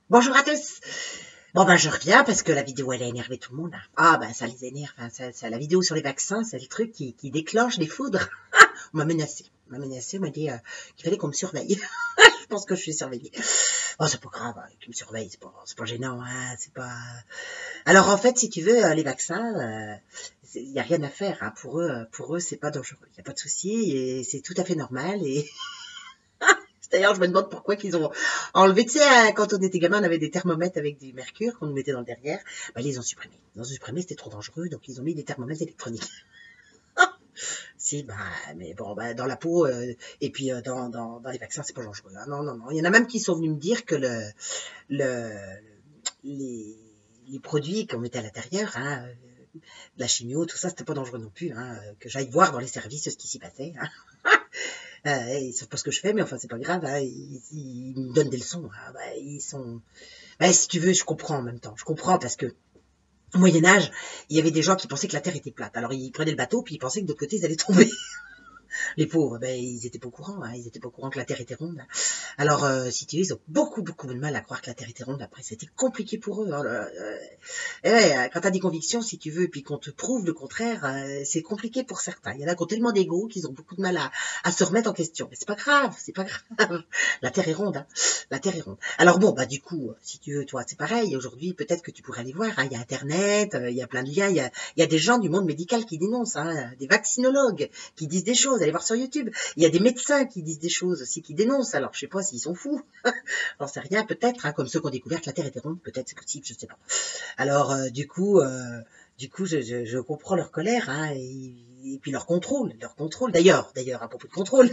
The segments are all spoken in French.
Bonjour à tous. Bon ben je reviens parce que la vidéo elle a énervé tout le monde. Ah ben ça les énerve, hein. La vidéo sur les vaccins, c'est le truc qui déclenche des foudres. On m'a menacé, on m'a dit qu'il fallait qu'on me surveille. Je pense que je suis surveillée. Oh c'est pas grave, hein, qu'ils me surveillent, c'est pas gênant, hein, c'est pas. Alors en fait si tu veux les vaccins, il y a rien à faire, hein. Pour eux c'est pas dangereux, il y a pas de souci et c'est tout à fait normal et d'ailleurs, je me demande pourquoi qu'ils ont enlevé. Tu sais, quand on était gamin, on avait des thermomètres avec du mercure qu'on nous mettait dans le derrière. Ben, ils ont supprimé. Ils ont supprimé, c'était trop dangereux, donc ils ont mis des thermomètres électroniques. Si, bah, mais bon, bah, dans la peau, et puis dans les vaccins, c'est pas dangereux. Hein. Non, non, non. Il y en a même qui sont venus me dire que le, les, les produits qu'on mettait à l'intérieur, hein, la chimio, tout ça, c'était pas dangereux non plus. Hein, que j'aille voir dans les services ce qui s'y passait. Hein. Ils savent pas ce que je fais, mais enfin c'est pas grave, hein, ils me donnent des leçons. Hein, bah, ils sont. Bah, si tu veux, je comprends en même temps. Je comprends parce que au Moyen Âge, il y avait des gens qui pensaient que la Terre était plate. Alors ils prenaient le bateau puis ils pensaient que de l'autre côté ils allaient tomber. Les pauvres, ben ils étaient pas au courant. Hein, ils étaient pas au courant que la Terre était ronde. Hein. Alors si tu veux, ils ont beaucoup de mal à croire que la Terre était ronde. Après, c'était compliqué pour eux. Hein, et ouais, quand t'as des convictions, si tu veux, et puis qu'on te prouve le contraire, c'est compliqué pour certains. Il y en a qui ont tellement d'ego qu'ils ont beaucoup de mal à se remettre en question. Mais c'est pas grave, c'est pas grave. La Terre est ronde, hein. La Terre est ronde. Alors bon, bah du coup, si tu veux, toi, c'est pareil. Aujourd'hui, peut-être que tu pourrais aller voir. Hein, il y a Internet, il y a plein de liens. Il y a des gens du monde médical qui dénoncent, hein, des vaccinologues qui disent des choses. Allez voir sur YouTube. Il y a des médecins qui disent des choses aussi, qui dénoncent. Alors je sais pas s'ils sont fous. J'en sais rien, peut-être. Hein, comme ceux qui ont découvert que la Terre était ronde, peut-être, c'est possible, je sais pas. Alors, je comprends leur colère, hein, et puis leur contrôle. D'ailleurs, à propos de contrôle,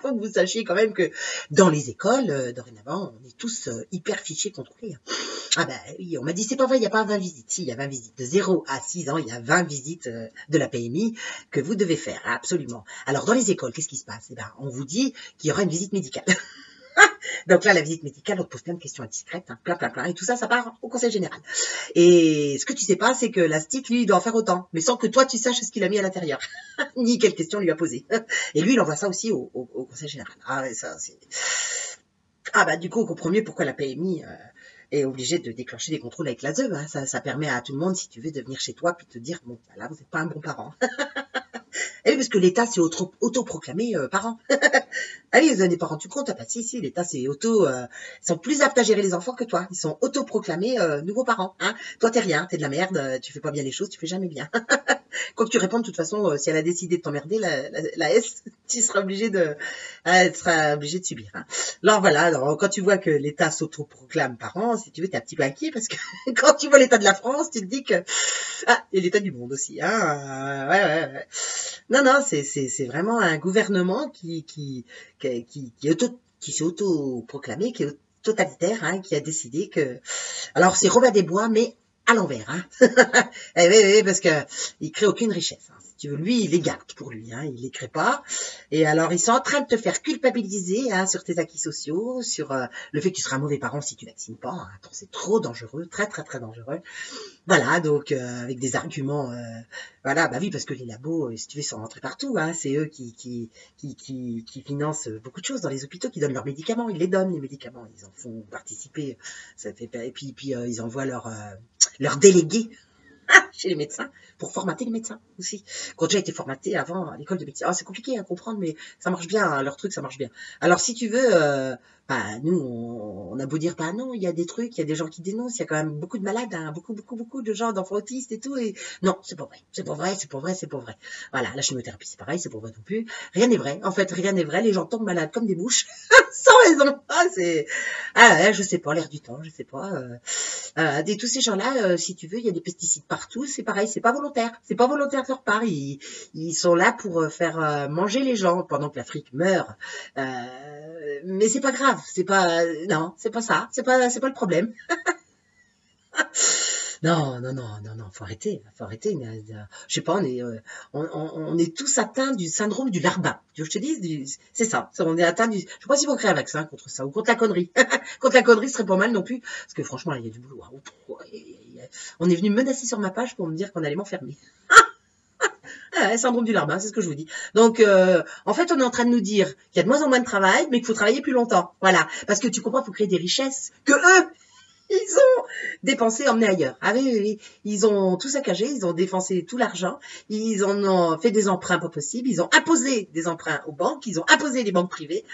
faut que vous sachiez quand même que dans les écoles, dorénavant, on est tous hyper fichés, contrôlés. Hein. Ah ben oui, on m'a dit c'est pas vrai, il n'y a pas 20 visites. Si, il y a 20 visites. De 0 à 6 ans, il y a 20 visites de la PMI que vous devez faire, absolument. Alors dans les écoles, qu'est-ce qui se passe? Eh ben, on vous dit qu'il y aura une visite médicale. Donc là, la visite médicale, on te pose plein de questions indiscrètes, hein, plein, et tout ça, ça part au conseil général. Et ce que tu sais pas, c'est que l'astic, lui, il doit en faire autant, mais sans que toi, tu saches ce qu'il a mis à l'intérieur, ni quelles questions lui a posées. Et lui, il envoie ça aussi au conseil général. Ah ouais, ça, c'est... Ah bah du coup, on comprend mieux pourquoi la PMI est obligée de déclencher des contrôles avec la ZEU. Hein. Ça permet à tout le monde, si tu veux, de venir chez toi puis te dire, bon, bah là, vous n'êtes pas un bon parent. Et oui, parce que l'État s'est autoproclamé parent. Ah oui, vous n'en avez pas rendu compte? Ah bah si, l'État c'est ils sont plus aptes à gérer les enfants que toi. Ils sont autoproclamés nouveaux parents. Hein. Toi t'es rien, t'es de la merde, tu fais pas bien les choses, tu fais jamais bien. Quoi que tu répondes, de toute façon, si elle a décidé de t'emmerder, la S, tu seras elle sera obligée de subir. Hein. Alors voilà, alors, quand tu vois que l'État s'autoproclame parent, si tu veux, t'es un petit peu inquiet parce que quand tu vois l'état de la France, tu te dis que et l'état du monde aussi. Hein. Ouais. Non, c'est vraiment un gouvernement qui s'est auto-proclamé, qui est totalitaire, hein, qui a décidé que... Alors, c'est Robin des Bois, mais à l'envers. Hein. Oui, parce que il crée aucune richesse. Hein. Si tu veux, lui, il les garde pour lui. Hein, il les crée pas. Et alors, ils sont en train de te faire culpabiliser hein, sur tes acquis sociaux, sur le fait que tu seras un mauvais parent si tu vaccines pas. Hein. Attends, c'est trop dangereux, très dangereux. Voilà, donc avec des arguments, voilà, bah oui, parce que les labos, si tu veux, sont rentrés partout, hein, c'est eux qui financent beaucoup de choses dans les hôpitaux, qui donnent leurs médicaments, ils les donnent les médicaments, ils en font participer, ça fait, et puis ils envoient leurs délégués chez les médecins pour formater les médecins aussi. Quand déjà été formaté avant à l'école de médecine. Ah, c'est compliqué à comprendre, mais ça marche bien, hein, leur truc, ça marche bien. Alors si tu veux, bah nous, on a beau dire, bah non, il y a des trucs, il y a des gens qui dénoncent, il y a quand même beaucoup de malades, hein, beaucoup de gens d'enfants autistes et tout, et non, c'est pas vrai. Voilà, la chimiothérapie, c'est pareil, c'est pas vrai non plus. Rien n'est vrai. En fait, rien n'est vrai. Les gens tombent malades comme des mouches, sans raison. Ouais, je sais pas, l'air du temps, je sais pas. Tous ces gens-là, si tu veux, il y a des pesticides partout, c'est pareil, c'est pas volontaire de leur part, ils sont là pour faire manger les gens pendant que l'Afrique meurt, mais c'est pas grave, non, c'est pas ça, c'est pas le problème. Non, faut arrêter. Je sais pas, on est tous atteints du syndrome du larbin. Tu veux que je te dise, c'est ça. On est atteint du, je sais pas s'ils vont créer un vaccin contre ça, ou contre la connerie. Contre la connerie, ce serait pas mal non plus. Parce que franchement, il y a du boulot. Hein. On est venu me menacer sur ma page pour me dire qu'on allait m'enfermer. Syndrome du larbin, c'est ce que je vous dis. Donc, en fait, on est en train de nous dire qu'il y a de moins en moins de travail, mais qu'il faut travailler plus longtemps. Voilà. Parce que tu comprends, il faut créer des richesses que eux, dépensé, emmené ailleurs. Ah oui, oui, oui. Ils ont tout saccagé, ils ont dépensé tout l'argent, ils en ont fait des emprunts pas possibles, ils ont imposé des emprunts aux banques, ils ont imposé les banques privées.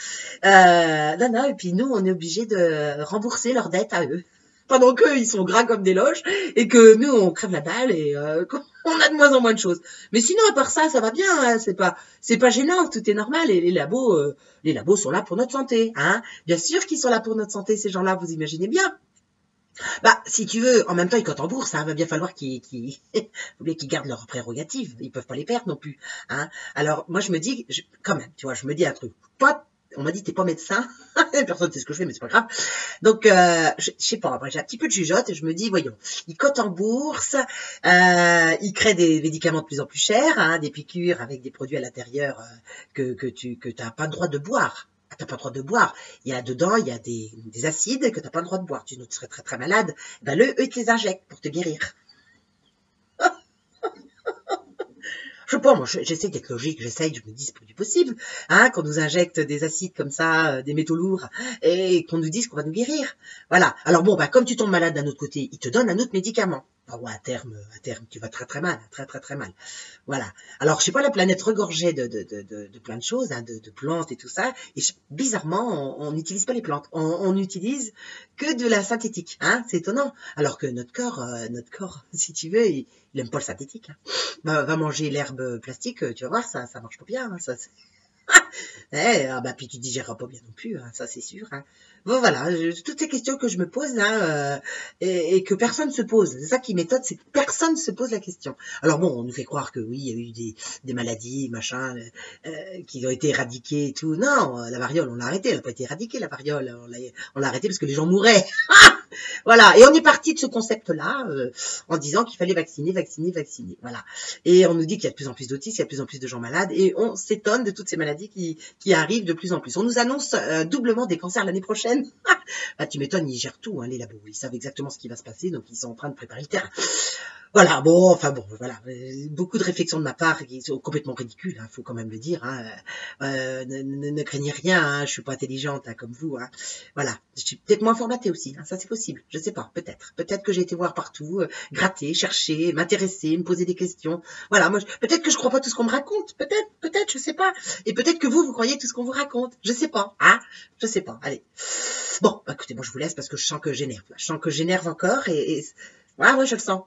Non, non, et puis nous, on est obligés de rembourser leurs dettes à eux. Pendant qu'eux, ils sont gras comme des loches, et que nous, on crève la dalle, et on a de moins en moins de choses. Mais sinon, à part ça va bien, hein, c'est pas gênant, tout est normal, et les labos sont là pour notre santé, hein. Bien sûr qu'ils sont là pour notre santé, ces gens-là, vous imaginez bien. Bah, si tu veux, en même temps, ils cotent en bourse, hein, va bien falloir qu'ils gardent leurs prérogatives, ils peuvent pas les perdre non plus, hein. Alors, moi, je me dis, quand même, tu vois, je me dis un truc, toi, on m'a dit t'es pas médecin, personne ne sait ce que je fais, mais c'est pas grave. Donc, je sais pas, après j'ai un petit peu de jugeote et je me dis, voyons, ils cotent en bourse, ils créent des médicaments de plus en plus chers, hein, des piqûres avec des produits à l'intérieur que t'as pas le droit de boire. T'as pas le droit de boire. Il y a dedans, il y a des acides que t'as pas le droit de boire. Tu serais très très malade. Ben eux, ils te les injectent pour te guérir. Je sais pas, moi, j'essaie d'être logique, j'essaye, je me dis, c'est pas du possible, hein, qu'on nous injecte des acides comme ça, des métaux lourds, et qu'on nous dise qu'on va nous guérir. Voilà. Alors bon, bah, comme tu tombes malade d'un autre côté, ils te donnent un autre médicament. Ah ouais, à terme, tu vas très très mal, très très très mal. Voilà. Alors, je sais pas, la planète regorgeait de plein de choses, hein, de plantes et tout ça, et bizarrement, on n'utilise pas les plantes, on n'utilise que de la synthétique, hein, c'est étonnant. Alors que notre corps, si tu veux, il aime pas le synthétique, hein. Va manger l'herbe plastique, tu vas voir, ça marche pas bien, hein, ça. Bah puis tu digéreras pas bien non plus, hein, ça c'est sûr. Hein. Bon voilà, toutes ces questions que je me pose là et que personne se pose. C'est ça qui m'étonne, c'est que personne se pose la question. Alors bon, on nous fait croire que oui, il y a eu des maladies, machin, qui ont été éradiquées et tout. Non, la variole, on l'a arrêtée, elle n'a pas été éradiquée la variole, on l'a arrêtée parce que les gens mouraient. Voilà, et on est parti de ce concept-là en disant qu'il fallait vacciner. Voilà. Et on nous dit qu'il y a de plus en plus d'autistes, il y a de plus en plus de gens malades, et on s'étonne de toutes ces maladies qui arrivent de plus en plus. On nous annonce doublement des cancers l'année prochaine. Bah, tu m'étonnes, ils gèrent tout, hein, les labos. Ils savent exactement ce qui va se passer, donc ils sont en train de préparer le terrain. Voilà, bon, enfin bon, voilà. Beaucoup de réflexions de ma part qui sont complètement ridicules, hein, faut quand même le dire. Hein. Ne craignez rien, hein, je suis pas intelligente hein, comme vous. Hein. Voilà, je suis peut-être moins formatée aussi, hein, ça c'est possible, je sais pas, peut-être. Peut-être que j'ai été voir partout, gratter, chercher, m'intéresser, me poser des questions. Voilà, moi, peut-être que je crois pas tout ce qu'on me raconte, peut-être, je sais pas. Et peut-être que vous croyez tout ce qu'on vous raconte, je sais pas, hein, je sais pas. Allez, bon, bah, écoutez, moi je vous laisse parce que je sens que j'énerve, je sens que j'énerve encore et ouais, je le sens.